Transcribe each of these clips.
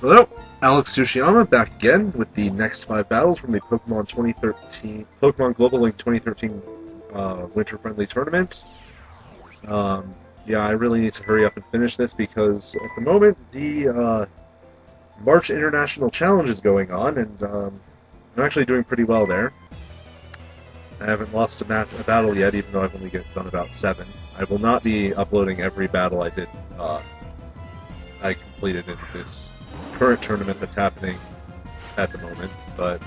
Hello, Alex Tsushiyama back again with the next 5 battles from the Pokemon Global Link 2013 Winter Friendly Tournament. Yeah, I really need to hurry up and finish this because at the moment the March International Challenge is going on, and I'm actually doing pretty well there. I haven't lost a battle yet, even though I've only done about 7. I will not be uploading every battle I completed in this current tournament that's happening at the moment, but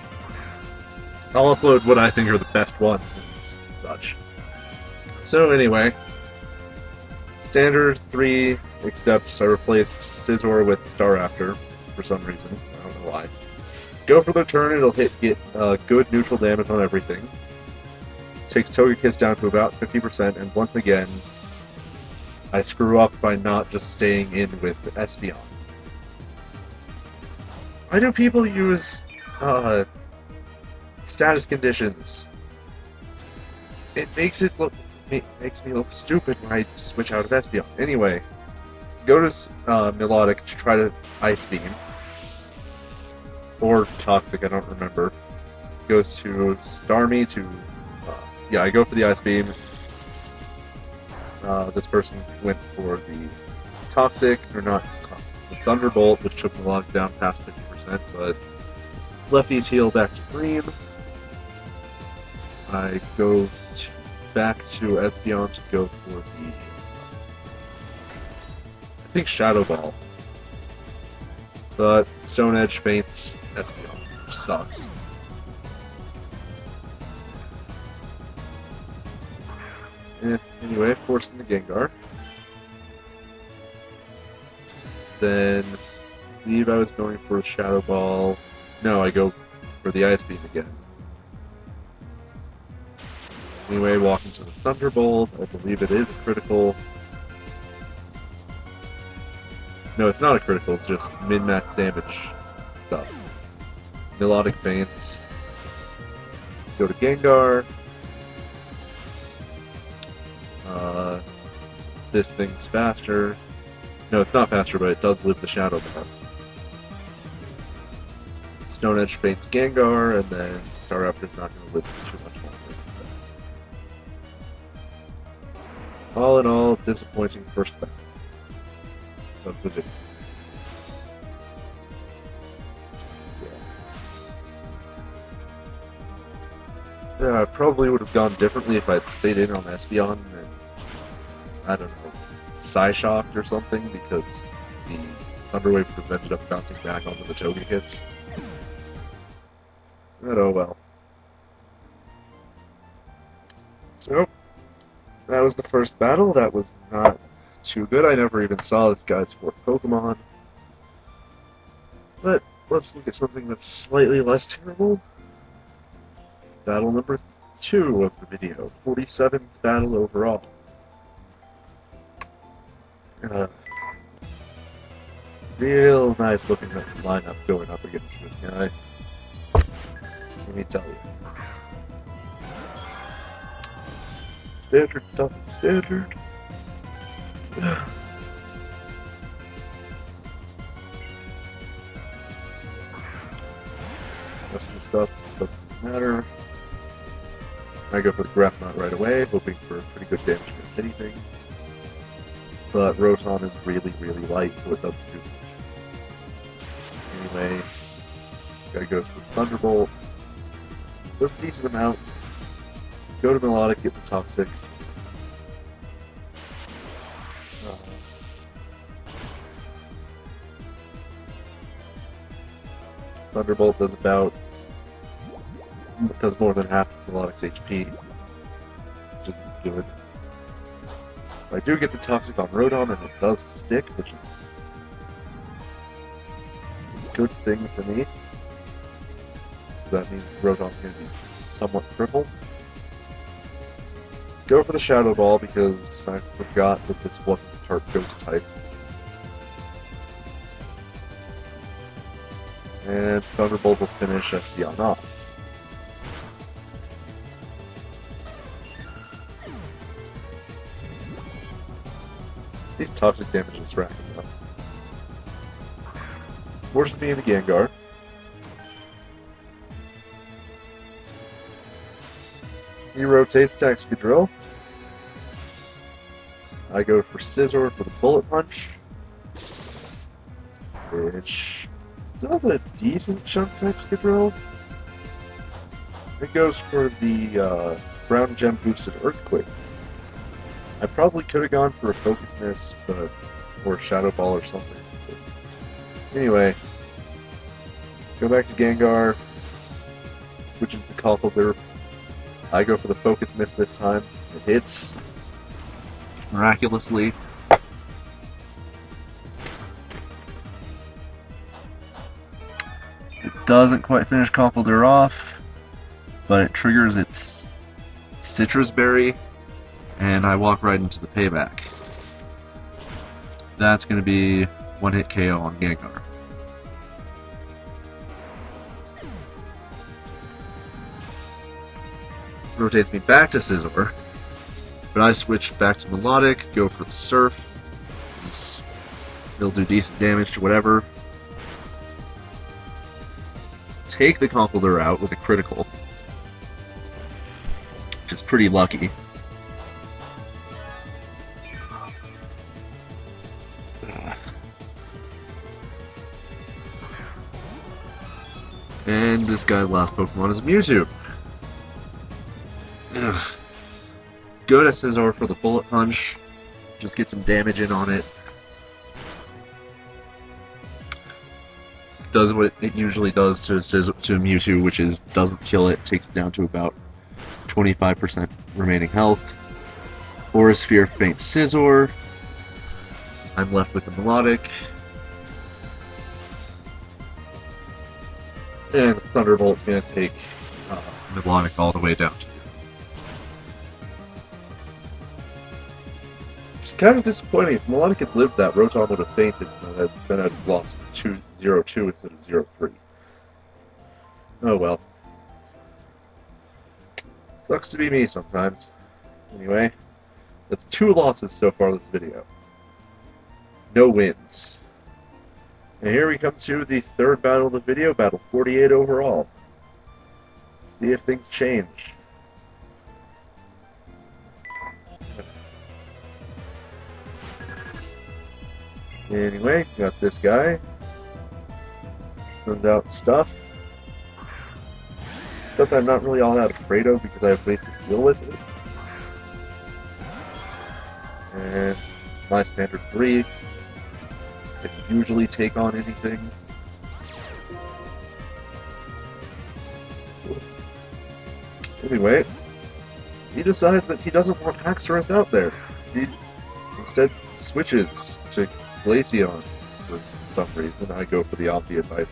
I'll upload what I think are the best ones and such. So anyway, standard 3, except I replaced Scizor with Staraptor for some reason. I don't know why. Go for the turn, it'll get good neutral damage on everything. Takes Togekiss down to about 50%, and once again, I screw up by not just staying in with Espeon. Why do people use status conditions? It makes me look stupid when I switch out of Espeon. Anyway, go to Melodic to try to Ice Beam. Or Toxic, I don't remember. Goes to Starmie to... yeah, I go for the Ice Beam. This person went for the Toxic, or not Toxic, the Thunderbolt, which took Melodic down past 50%, but Lefty's heal back to green. I go back to Espeon to go for the... I think Shadow Ball. But Stone Edge faints Espeon, which sucks. Anyway, forcing the Gengar. Then, I believe I was going for a Shadow Ball. No, I go for the Ice Beam again. Anyway, walking to the Thunderbolt. I believe it is a critical. No, it's not a critical, it's just min-max damage stuff. Melodic feints. Go to Gengar. This thing's faster. No, it's not faster, but it does live the Shadow Ball. Stone Edge faints Gengar, and then Staraptor's not going to live too much longer. All in all, disappointing first battle of the video. Yeah, I probably would have gone differently if I'd stayed in on Espeon and, I don't know, Psyshocked or something, because the Thunder Wave would have ended up bouncing back onto the Togekiss. But oh well. So, that was the first battle. That was not too good. I never even saw this guy's 4th Pokemon. But let's look at something that's slightly less terrible. Battle number 2 of the video. 47th battle overall. Real nice looking lineup going up against this guy. Let me tell you. Standard stuff is standard. Rest of the stuff doesn't matter. I go for the Breath Knot right away, hoping for pretty good damage against anything. But Rotom is really, really light, so it doesn't do much. Anyway, guy goes for Thunderbolt. Does a decent amount. Go to Melodic, get the Toxic. Thunderbolt does more than half of Melodic's HP, which isn't good. I do get the Toxic on Rotom, and it does stick, which is a good thing for me. That means Rotom's going to be somewhat crippled. Go for the Shadow Ball, because I forgot that this wasn't the Tart Ghost type. And Thunderbolt will finish Espeon off. These toxic damage is racking up. Forces me into Gengar. He rotates to Excadrill. I go for Scizor for the Bullet Punch, which does a decent chunk to Excadrill. It goes for the Ground Gem boosted Earthquake. I probably could have gone for a Focus Miss, or Shadow Ball or something. But anyway, go back to Gengar, which is the Cofalder. I go for the Focus Miss this time. It hits miraculously. It doesn't quite finish Cofalder off, but it triggers its Citrus Berry, and I walk right into the payback. That's going to be one-hit KO on Gengar. Rotates me back to Scizor, but I switch back to Melodic, go for the Surf. It'll do decent damage to whatever. Take the Cofalder out with a critical, which is pretty lucky. And this guy's last Pokemon is Mewtwo. Ugh. Go to Scizor for the Bullet Punch. Just get some damage in on it. Does what it usually does to Mewtwo, which is doesn't kill it, takes it down to about 25% remaining health. Aura Sphere faints Scizor. I'm left with the Melodic. And Thunderbolt's going to take Melodic all the way down to 0. It's kind of disappointing. If Melodic had lived that, Rotom would have fainted, and then I'd have lost 0-2 instead of 0-3. Oh well. Sucks to be me sometimes. Anyway, that's 2 losses so far this video. No wins. And here we come to the third battle of the video, battle 48 overall. See if things change. Anyway, got this guy. Sends out stuff. Stuff I'm not really all that afraid of because I have ways to deal with it. And my standard 3. Can usually take on anything. Anyway, he decides that he doesn't want Haxorus out there. He instead switches to Glaceon for some reason. I go for the obvious item.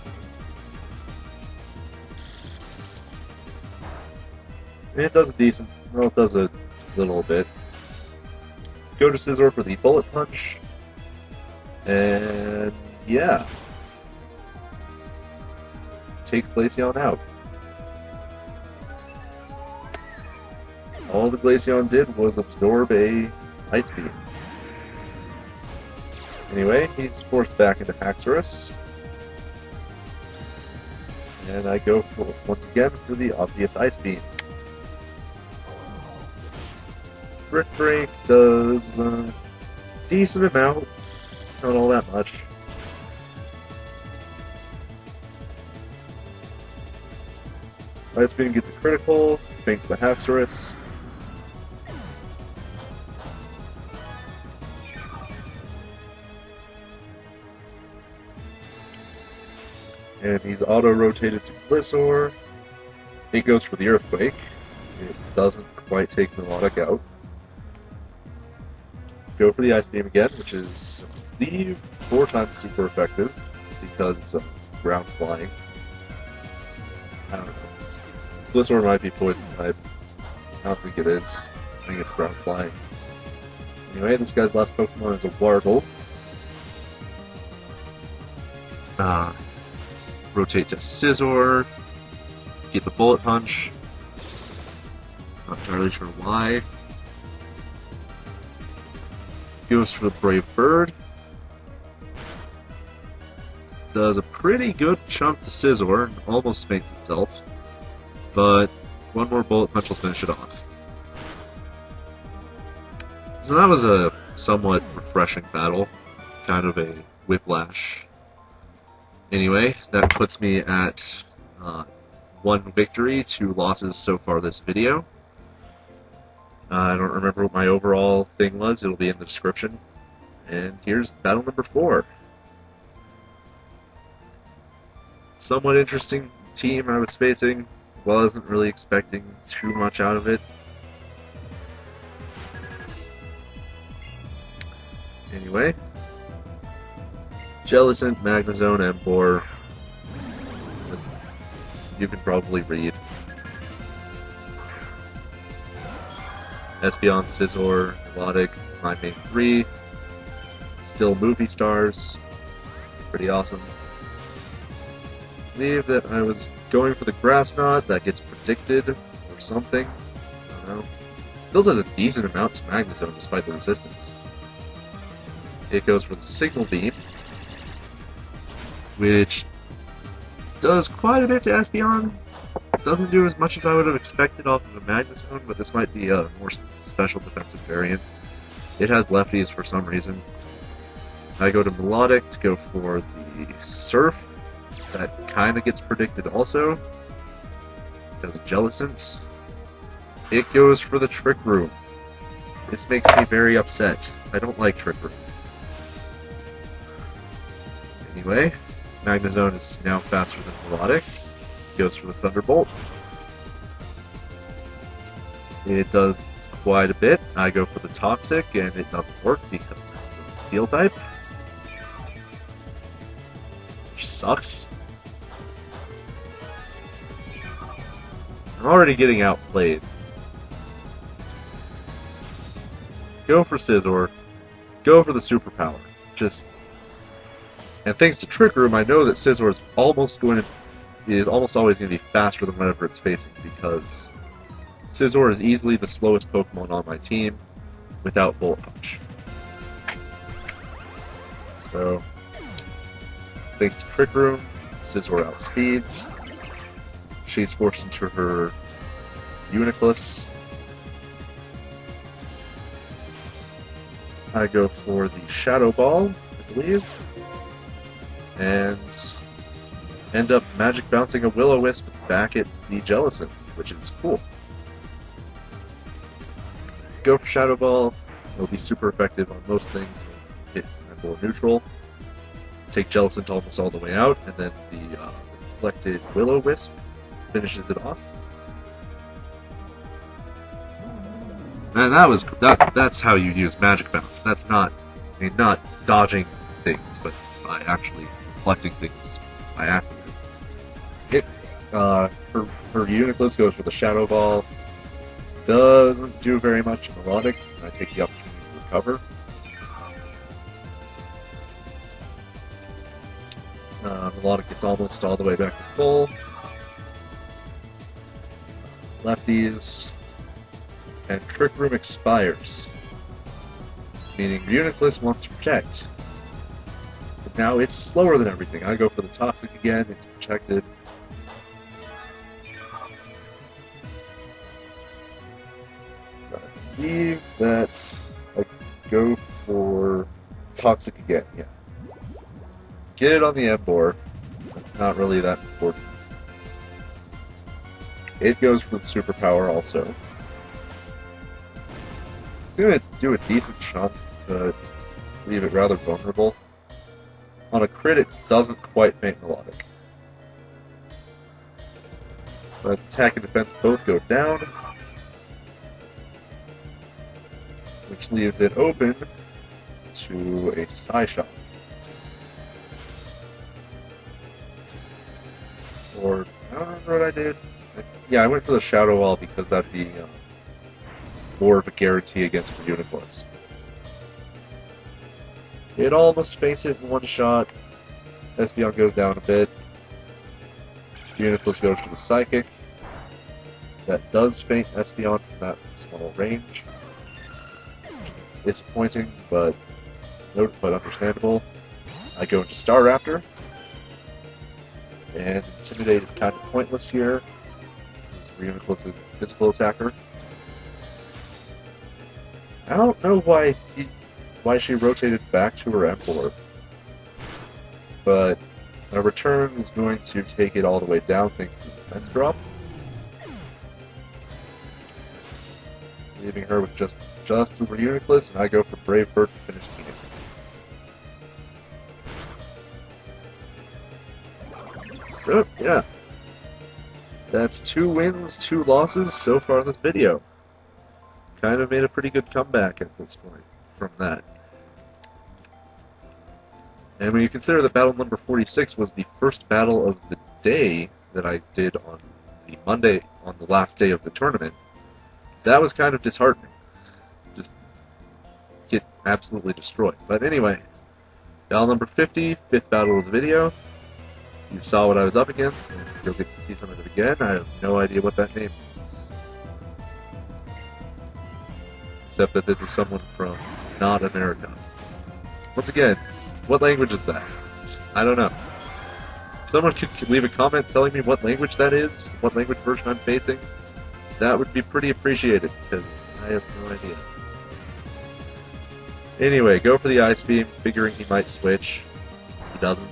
And it does decent. Well, it does a little bit. Go to Scizor for the Bullet Punch. And yeah, takes Glaceon out. All the Glaceon did was absorb a Ice Beam. Anyway, he's forced back into Haxorus. And I go for, once again for the obvious Ice Beam. Brick Break does a decent amount. Not all that much. Ice Beam gets a critical, thanks to Haxorus. And he's auto-rotated to Blizzor. He goes for the Earthquake. It doesn't quite take Melodic out. Go for the Ice Beam again, which is, I believe, 4 times super effective because of ground flying. I don't know. Blizzor might be poison type. I don't think it is. I think it's ground flying. Anyway, this guy's last Pokemon is a Warble. Rotate to Scizor. Get the Bullet Punch. Not entirely sure why. Goes for the Brave Bird. does a pretty good chunk to Scizor and almost makes itself, but one more Bullet Punch will finish it off. So that was a somewhat refreshing battle, kind of a whiplash. Anyway, that puts me at 1 victory, 2 losses so far this video. I don't remember what my overall thing was, it'll be in the description. And here's battle number 4. Somewhat interesting team I was facing. Wasn't really expecting too much out of it. Anyway, Jellicent, Magnezone, Emboar. You can probably read. Espeon, Scizor, Melodic, my main 3. Still movie stars. Pretty awesome. I believe that I was going for the Grass Knot, that gets predicted, or something. I don't know. Still does a decent amount to Magnezone despite the resistance. It goes for the Signal Beam, which does quite a bit to Espeon. Doesn't do as much as I would have expected off of a Magnezone, but this might be a more special defensive variant. It has lefties for some reason. I go to Melodic to go for the Surf. That kind of gets predicted also. Because Jellicent. It goes for the Trick Room. This makes me very upset. I don't like Trick Room. Anyway, Magnezone is now faster than Melodic. Goes for the Thunderbolt. It does quite a bit. I go for the Toxic, and it doesn't work because it's a Steel type. Which sucks. I'm already getting outplayed. Go for Scizor. Go for the Superpower. And thanks to Trick Room, I know that Scizor is almost always going to be faster than whatever it's facing, because Scizor is easily the slowest Pokemon on my team without Bullet Punch. So, thanks to Trick Room, Scizor outspeeds. She's forced into her Uniclus. I go for the Shadow Ball, I believe, and end up magic bouncing a Will-O-Wisp back at the Jellicent, which is cool. Go for Shadow Ball. It'll be super effective on most things. Hit Emboar neutral. Take Jellicent almost all the way out, and then the reflected Will-O-Wisp finishes it off. And that's how you use Magic Bounce. That's not, not dodging things, but by actually reflecting things by accident. Her Uniclus goes for the Shadow Ball. Doesn't do very much Melodic. I take the opportunity to recover. Melodic gets almost all the way back to full. Lefties. And Trick Room expires. Meaning Uniclus wants to protect. But now it's slower than everything. I go for the Toxic again, it's protected. I believe that I go for Toxic again, yeah. Get it on the Emboar. Not really that important. It goes for the Superpower also. Gonna do a decent chunk, but leave it rather vulnerable. On a crit, it doesn't quite make Melodic. But attack and defense both go down, which leaves it open to a Psyshock. Or, I don't remember what I did. Yeah, I went for the Shadow Wall because that'd be more of a guarantee against Uniclus. It almost faints it in one shot. Espeon goes down a bit. Uniclus goes for the Psychic. That does faint Espeon from that small range. Disappointing, but understandable. I go into Staraptor. and Intimidate is kind of pointless here. Reunicle is a physical attacker. I don't know why she rotated back to her Emperor, but a return is going to take it all the way down thanks to the defense drop, leaving her with just over Uniclus, and I go for Brave Bird to finish the game. So, yeah. That's 2 wins, 2 losses so far this video. Kind of made a pretty good comeback at this point from that. And when you consider that battle number 46 was the first battle of the day that I did on the Monday, on the last day of the tournament, that was kind of disheartening. Just get absolutely destroyed. But anyway, battle number 50, 5th battle of the video. You saw what I was up against, and you'll get to see some of it again. I have no idea what that name is. Except that this is someone from not America. Once again, what language is that? I don't know. If someone could leave a comment telling me what language that is, what language version I'm facing, that would be pretty appreciated, because I have no idea. Anyway, go for the Ice Beam, figuring he might switch. He doesn't.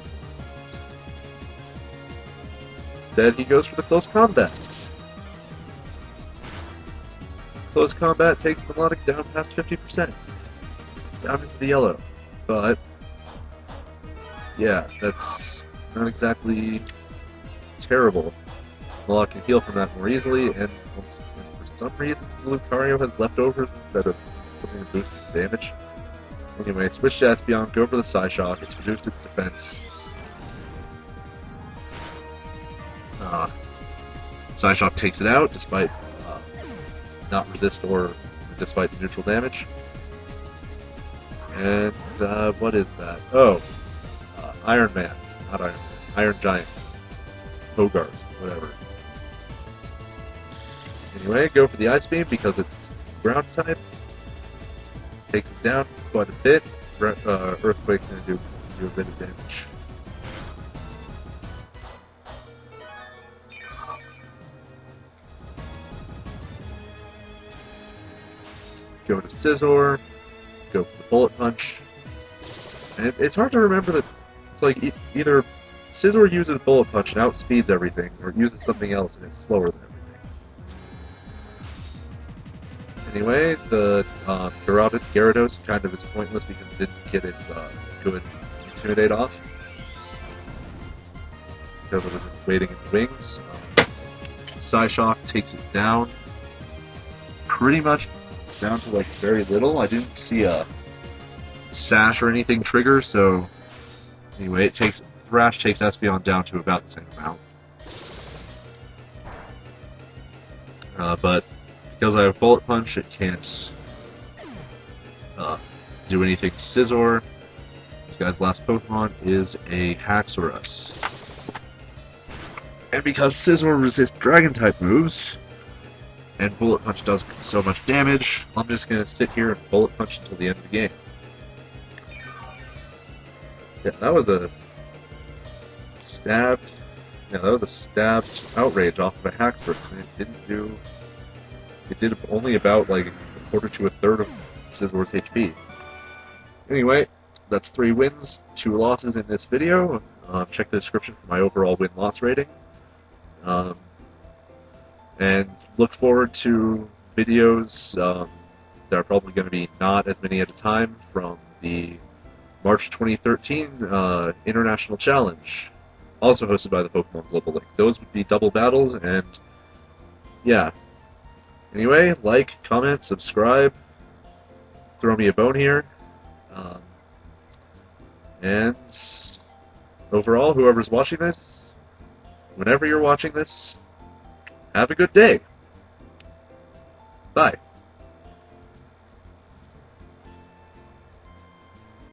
Instead, he goes for the Close Combat. Close Combat takes Melodic down past 50%. Down into the yellow. But, yeah, that's not exactly terrible. Melodic can heal from that more easily, and for some reason, Lucario has leftovers instead of putting a boost to damage. Anyway, switch to Espeon, go for the Psyshock, it's reduced its defense. Psyshock takes it out, despite not resist or despite the neutral damage. And what is that? Oh, Iron Man, not Iron Man, Iron Giant, Hogarth, whatever. Anyway, go for the Ice Beam because it's ground type. Takes it down quite a bit. Earthquake's going to do a bit of damage. Go to Scizor, go for the Bullet Punch, and it's hard to remember that it's like either Scizor uses Bullet Punch and outspeeds everything, or it uses something else and it's slower than everything. Anyway, the Gyarados kind of is pointless because it didn't get its good Intimidate off, because it was just waiting in the wings. Psyshock takes it down pretty much down to like very little. I didn't see a sash or anything trigger, so anyway, Thrash takes Espeon down to about the same amount. But because I have Bullet Punch, it can't do anything to Scizor. This guy's last Pokemon is a Haxorus. And because Scizor resists Dragon-type moves, and Bullet Punch does so much damage, I'm just going to sit here and Bullet Punch until the end of the game. Yeah, that was a stabbed outrage off of a Haxorus, and it did only about like a quarter to a third of Scizor's HP. Anyway, that's 3 wins, 2 losses in this video. Check the description for my overall win-loss rating. And look forward to videos that are probably going to be not as many at a time from the March 2013 International Challenge, also hosted by the Pokemon Global League. Those would be double battles, and yeah. Anyway, like, comment, subscribe, throw me a bone here, and overall, whoever's watching this, whenever you're watching this, have a good day. Bye.